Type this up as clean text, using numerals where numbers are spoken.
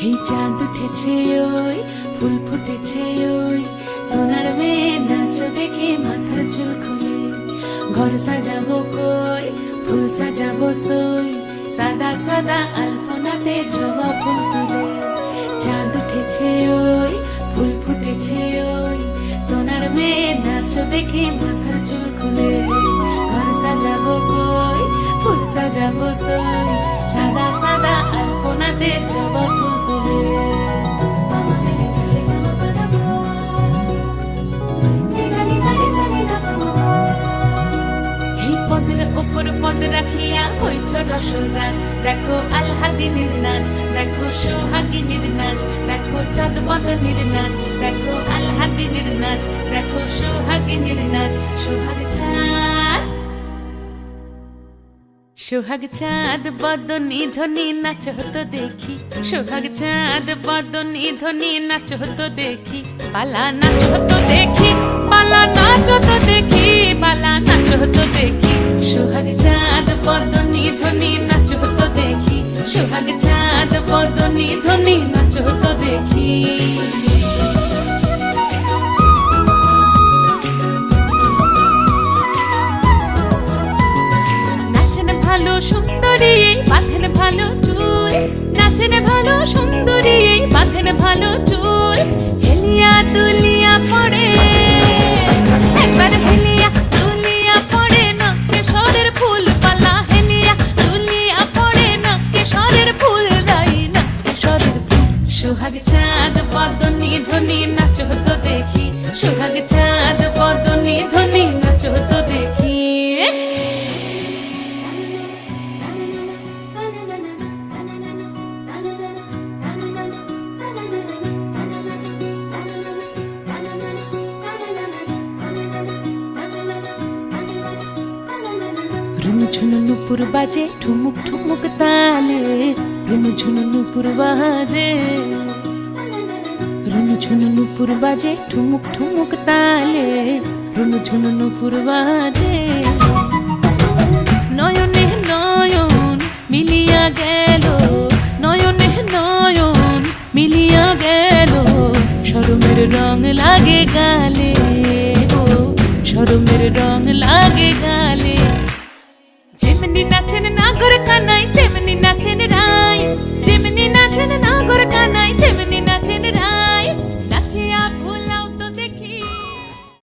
এই চাঁদ উঠেছে ওই ফুল ফুটেছে ওই সোনার মেয়ে নাচ দেখে মাথার চুল খুলে ঘর সাজাবো কই ফুল সাজাবো সই সাদা সাদা আলপনাতে জবা ফুল তুলে চাঁদ উঠেছে ওই ফুল ফুটেছে ওই সোনার মেয়ে নাচ দেখে মাথার চুল খুলে ঘর সাজাবো কই ফুল সাজাবো সই সাদা সাদা আলপনাতে জবা ফুল তুলে উপর পদ রাখিয়া হইছ রসরাজ দেখো আলহাদিনের নাচ দেখো সোহাগিনীর নাচ দেখো চাঁদ বদনের নাচ দেখো আলহাদিনের নাচ দেখো সোহাগিনীর নাচ সোহাগ চাঁদ বদনী ধ্বনি নাচ হতো দেখি সোহাগ চাঁদ বদনী ধ্বনি নাচ হতো দেখি পালা নাচ হতো দেখি পালা নাচ হতো দেখি পালা নাচ হতো দেখি সোহাগ চাঁদ বদনী ধ্বনি নাচ হতো দেখি সোহাগ চাঁদ বদনী ধ্বনি নাচ হতো দেখি ভালো সুন্দরী বাঁধেন ভালো চুল নাচেন ভালো সুন্দরী বাঁধেন ভালো চুল হেলিয়া দুলিয়া পড়ে একবার হেলিয়া দুলিয়া পড়ে নকে সরের ফুল পালা হেলিয়া দুলিয়া পড়ে নকে সরের ফুল দাই নকে সরের ফুল সোহাগ চাঁদ বদনী ধ্বনি নাচ হতো দেখি সোহাগ চাঁদ বদনী ধ্বনি নাচ হতো দেখি ঝুনু নুপুর বাজে ঠুমুক ঠুমুক তালে রুনু ঝুনু নুপুর বাজে রুনু ঝুনু নুপুর বাজে ঠুমুক ঠুমুক তালে রুনু ঝুনু নুপুর বাজে নয়নে নয়ন মিলিয়া গেল নয়নে নয়ন মিলিয়া গেল শরমের রং লাগে গালে ও শরমের রং লাগে গালে যেমনি নাচেন নাগর কানাই তেমনি নাচেন